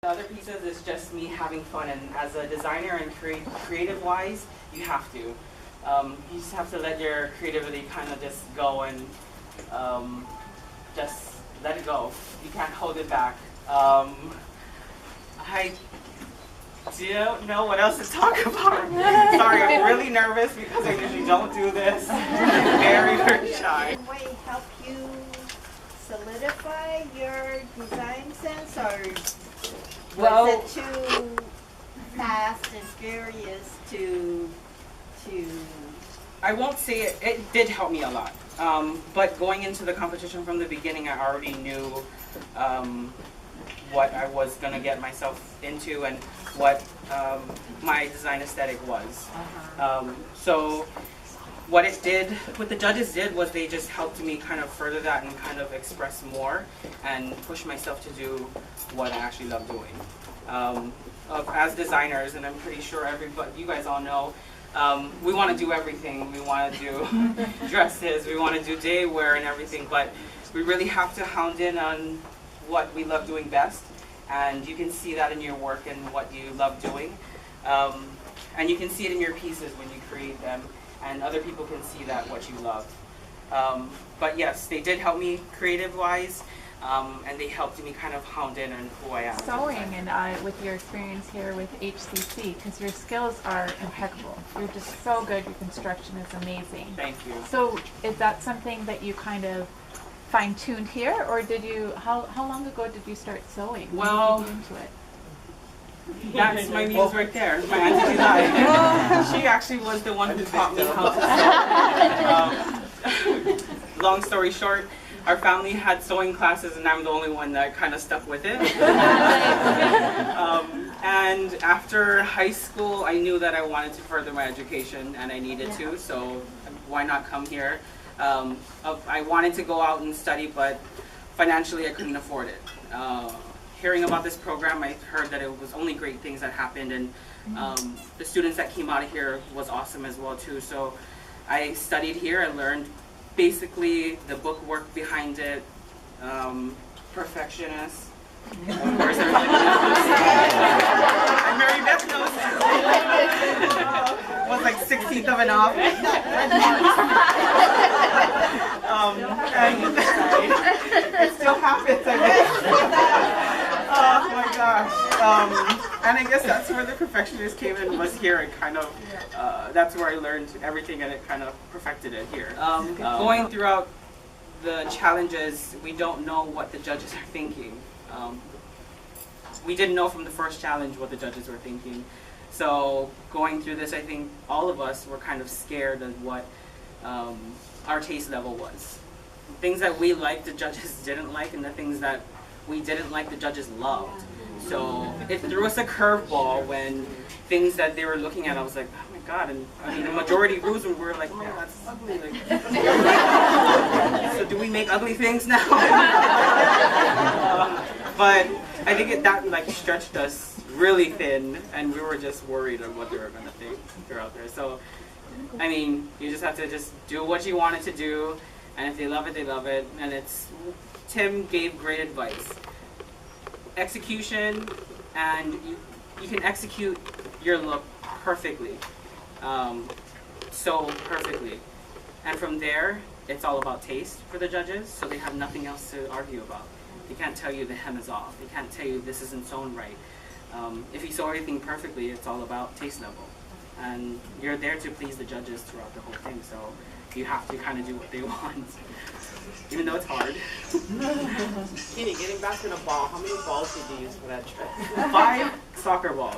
The other pieces is just me having fun, and as a designer and creative-wise, you have to. You just have to let your creativity kind of just go and just let it go. You can't hold it back. I don't know what else to talk about. Sorry, I'm really nervous because I usually don't do this. I'm very, very shy. Did it help you solidify your design sense, or was it too fast and furious to? I won't say it. It did help me a lot. But going into the competition from the beginning, I already knew what I was going to get myself into and what my design aesthetic was. So what the judges did was they just helped me kind of further that and kind of express more and push myself to do what I actually love doing. As designers, and I'm pretty sure you guys all know, we want to do everything. We want to do dresses, we want to do day wear and everything, but we really have to hound in on what we love doing best, and you can see that in your work and what you love doing. And you can see it in your pieces when you create them, and other people can see that, what you love. But yes, they did help me creative-wise, and they helped me kind of hound in on who I am. Sewing, and with your experience here with HCC, because your skills are impeccable. You're just so good. Your construction is amazing. Thank you. So is that something that you kind of fine-tuned here, or did you? How long ago did you start sewing? Well, when did you get into it? That's my muse right there, my Auntie Eli. She actually was the one who taught me how to sew. Long story short, our family had sewing classes, and I'm the only one that kind of stuck with it. And after high school, I knew that I wanted to further my education, and I needed to, so why not come here? I wanted to go out and study, but financially I couldn't afford it. Hearing about this program, I heard that it was only great things that happened, and the students that came out of here was awesome as well too. So I studied here and learned basically the book work behind it, perfectionist. Of course, everybody knows. And Mary Beth knows. Was like 16th of an off. And it still happens, I guess. Oh my gosh. And I guess that's where the perfectionist came in, was here. It kind of, that's where I learned everything, and it kind of perfected it here. Going throughout the challenges, we don't know what the judges are thinking. We didn't know from the first challenge what the judges were thinking. So going through this, I think all of us were kind of scared of what our taste level was. Things that we liked, the judges didn't like, and the things that we didn't like, the judges loved. So it threw us a curveball when things that they were looking at, I was like, oh my God. And I mean, the majority rules, and we were like, oh, that's ugly. Like, so do we make ugly things now? But I think that like stretched us really thin, and we were just worried of what they were going to think throughout there. So, I mean, you just have to just do what you wanted to do, and if they love it, they love it. And Tim gave great advice. Execution, and you can execute your look perfectly, so perfectly. And from there, it's all about taste for the judges, so they have nothing else to argue about. They can't tell you the hem is off. They can't tell you this isn't sewn right. If you sew everything perfectly, it's all about taste level. And you're there to please the judges throughout the whole thing, so you have to kind of do what they want, even though it's hard. Kini, getting back to the ball, how many balls did you use for that trip? 5 soccer balls.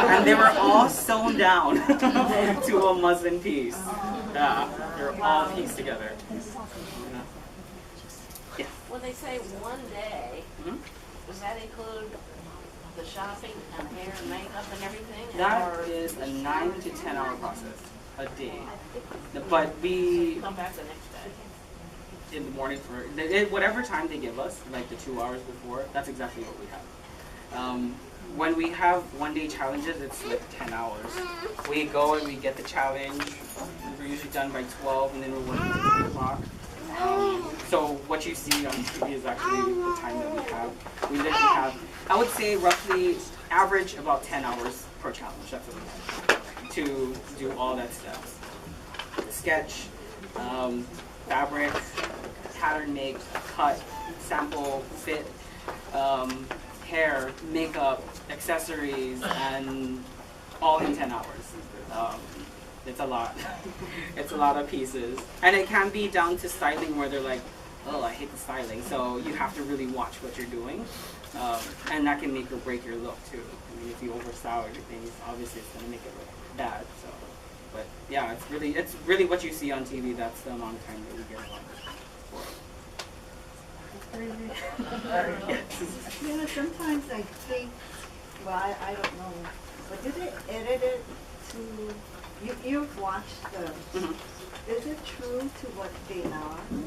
And they were all sewn down to a muslin piece. Yeah, they were all pieced together. Yeah. When they say one day, does that include the shopping and hair and makeup and everything? That is a 9 to 10 hour process a day. But we Come back the next day. in the morning for whatever time they give us, like the 2 hours before. That's exactly what we have. When we have one-day challenges, it's like 10 hours. We go and we get the challenge. We're usually done by 12, and then we're working till 3 o'clock. So what you see on TV is actually the time that we have. We literally have I would say roughly average about 10 hours per challenge. That's what we have to do all that stuff. Sketch, fabric, pattern make, cut, sample, fit, hair, makeup, accessories, and all in 10 hours. It's a lot. It's a lot of pieces. And it can be down to styling where they're like, oh, I hate the styling. So you have to really watch what you're doing. And that can make or break your look too. I mean, if you overstyle everything, obviously it's going to make it look bad. So, but yeah, it's really what you see on TV. That's the amount of time that we get on for. You know, sometimes I think, well, I don't know, but did they edit it to, you've watched them. Mm-hmm. Is it true to what they are? You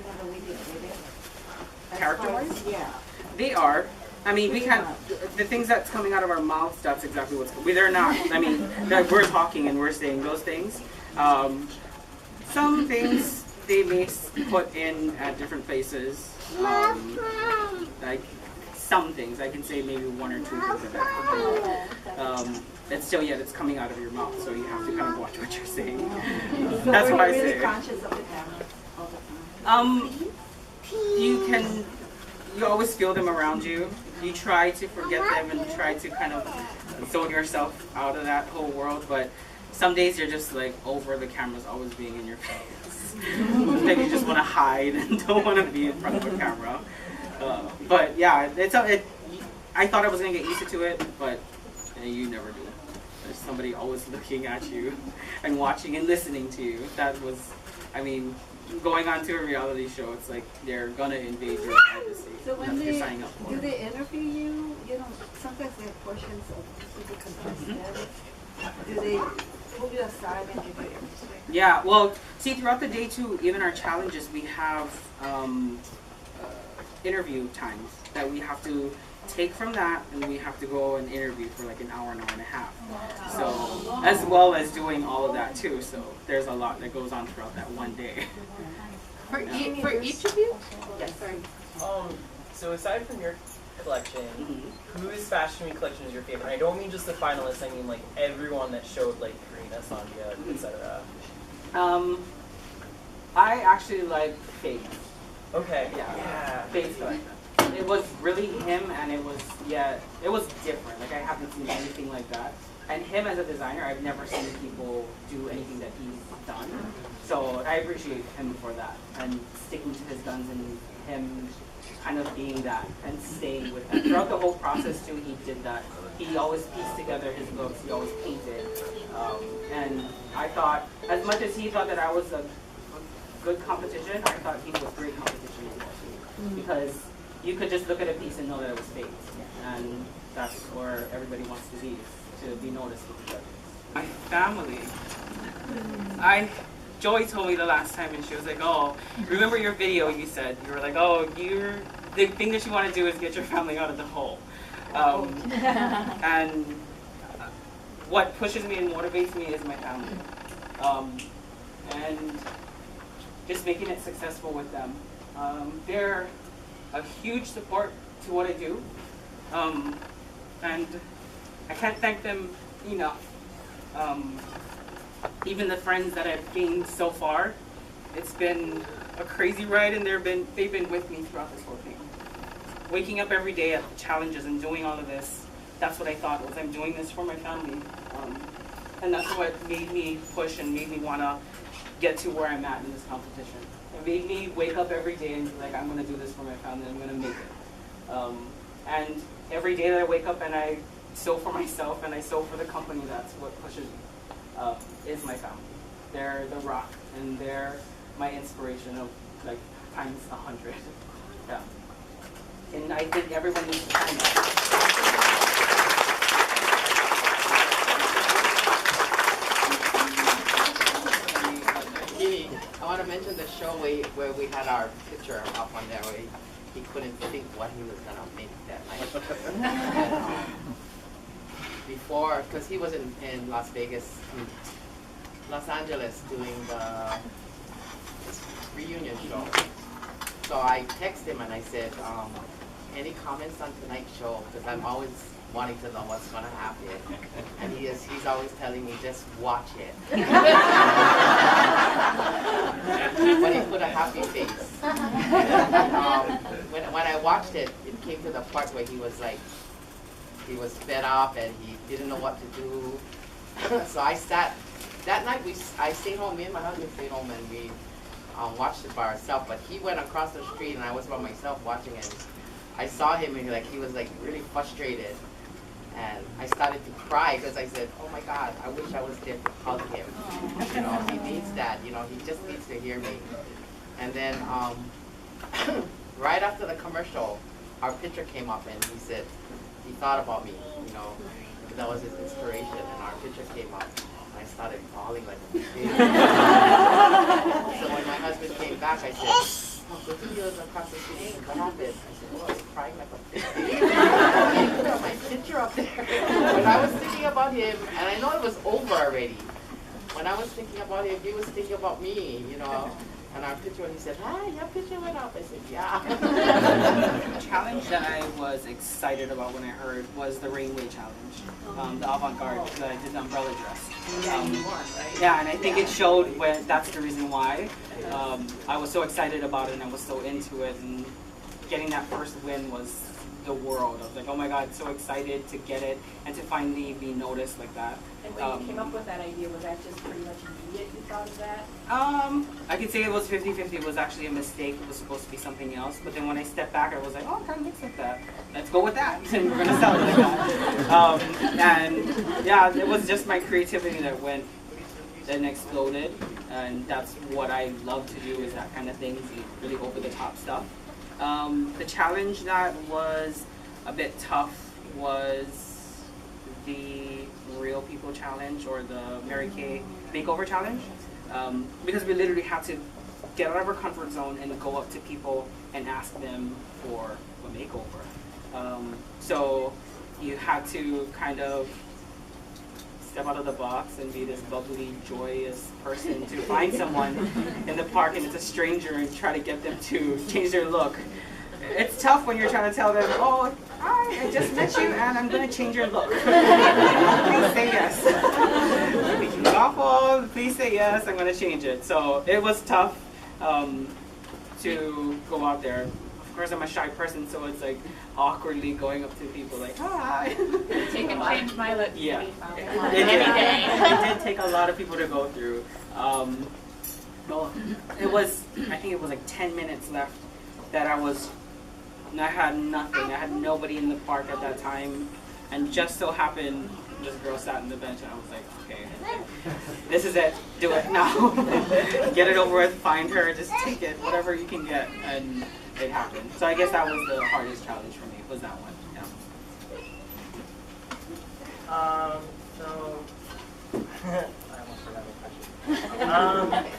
know, the way they did it? Character-wise? Yeah. They are. I mean, we can't, the things that's coming out of our mouths, that's exactly what's, they're not, I mean, that we're talking and we're saying those things. Some things they may put in at different places. Like some things, I can say maybe one or two things of that. It's still yet it's coming out of your mouth, so you have to kind of watch what you're saying. So That's what I really say. Conscious of the camera all the time? You always feel them around you. You try to forget them and try to kind of zone yourself out of that whole world, but some days you're just like over the cameras always being in your face. Like you just want to hide and don't want to be in front of a camera. But yeah, I thought I was going to get used to it, but you never do. There's somebody always looking at you and watching and listening to you. That was, I mean, going on to a reality show, it's like they're gonna invade your privacy. So when they, signing up for do it. they interview you? You know, sometimes they have questions of the contestants. Do they pull you aside and give you everything? Yeah, well, see, throughout the day too, even our challenges, we have interview times that we have to take from that, and we have to go and interview for like an hour and a half. So, as well as doing all of that too. So, there's a lot that goes on throughout that one day. For each of you? Yes. So aside from your collection, whose fashion week collection is your favorite? I don't mean just the finalists, I mean like everyone that showed like Karina, Sandhya, etc. I actually like Faith. Okay. Yeah. Faith. It was really him, and it was different. Like I haven't seen anything like that. And him as a designer, I've never seen people do anything that he's done. So I appreciate him for that and sticking to his guns and him kind of being that and staying with that. Throughout the whole process too, he did that. He always pieced together his looks. He always painted. And I thought, as much as he thought that I was a good competition, I thought he was great competition as well too. Because you could just look at a piece and know that it was fake. And that's where everybody wants to be noticed with the judges. My family. Joy told me the last time, and she was like, oh, remember your video you said? You were like, oh, the thing that you want to do is get your family out of the hole. And what pushes me and motivates me is my family. And just making it successful with them. They're a huge support to what I do. And I can't thank them enough. Even the friends that I've gained so far, it's been a crazy ride, and they've been with me throughout this whole thing. Waking up every day at the challenges and doing all of this, that's what I thought was I'm doing this for my family. And that's what made me push and made me want to get to where I'm at in this competition. It made me wake up every day and be like, I'm going to do this for my family, I'm going to make it. And every day that I wake up and I sew for myself and I sew for the company, that's what pushes me, is my family. They're the rock, and they're my inspiration of like times 100. Yeah. And I think everyone needs to find that. I want to mention the show where we had our picture up on there where he couldn't think what he was going to make that night. Before, because he was in Las Vegas, Los Angeles doing the reunion show. So I texted him and I said, any comments on tonight's show? Because I'm always wanting to know what's going to happen. And he's always telling me, just watch it. But he put a happy face. When I watched it, it came to the part where he was like, he was fed up and he didn't know what to do. So I sat, that night I stayed home, me and my husband stayed home and we watched it by ourselves. But he went across the street and I was by myself watching it. I saw him and he was like really frustrated. And I started to cry because I said, oh my God, I wish I was there to hug him. You know, he needs that, you know, he just needs to hear me. And then right after the commercial, our picture came up and he said, he thought about me, you know, that was his inspiration. And our picture came up and I started bawling like a baby. So when my husband came back, I said, oh, good to you across the street. What happened? I said, oh, I was crying like a baby. I put my picture up there. When I was thinking about him, and I know it was over already, when I was thinking about him, he was thinking about me, you know. And our picture, and he said, hi, your picture went up. I said, yeah. A challenge that I was excited about when I heard was the Rainway Challenge, the avant-garde, because I did the umbrella dress. Yeah, and I think it showed when that's the reason why. I was so excited about it and I was so into it, and getting that first win was the world. I was like, oh my God, so excited to get it and to finally be noticed like that. And when you came up with that idea, was that just pretty much immediate you thought of that? I could say it was 50-50. It was actually a mistake. It was supposed to be something else. But then when I stepped back, I was like, oh, it kind of looks like that. Let's go with that. And we're going to sell it like that. And yeah, it was just my creativity that went and exploded. And that's what I love to do, is that kind of thing, really over-the-top stuff. The challenge that was a bit tough was the Real People Challenge, or the Mary Kay Makeover Challenge, because we literally had to get out of our comfort zone and go up to people and ask them for a makeover. So you had to kind of step out of the box and be this bubbly, joyous person to find someone in the park and it's a stranger and try to get them to change their look. It's tough when you're trying to tell them, oh, hi, I just met you and I'm going to change your look. Please say yes. You're making me awful. Please say yes, I'm going to change it. So it was tough to go out there. Of course, I'm a shy person, so it's like awkwardly going up to people like, hi. Take and change my look. Yeah. It did take a lot of people to go through. Well, I think it was like 10 minutes left that I had nothing. I had nobody in the park at that time. And just so happened, this girl sat on the bench and I was like, okay, this is it. Do it now. Get it over with, find her, just take it, whatever you can get. And it happened. So I guess that was the hardest challenge for me, was that one. Yeah. So, I almost forgot my question.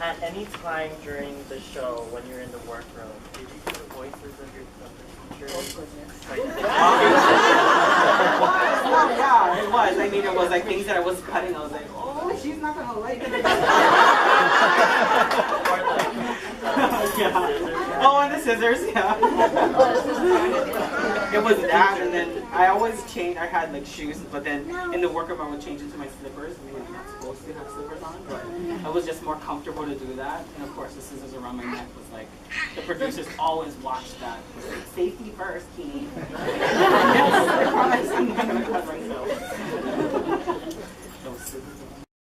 At any time during the show, when you're in the workroom, did you hear the voices of the teachers? Like, well, yeah, it was. I mean, it was like things that I was cutting. I was like, oh, she's not gonna like it. Yeah. Oh, and the scissors, yeah. It was that, and then I always changed. I had like shoes, but then in the workroom I would change into my slippers. We were not supposed to have slippers on, but I was just more comfortable to do that. And of course, the scissors around my neck was like, the producers always watched that. Safety first, Kini.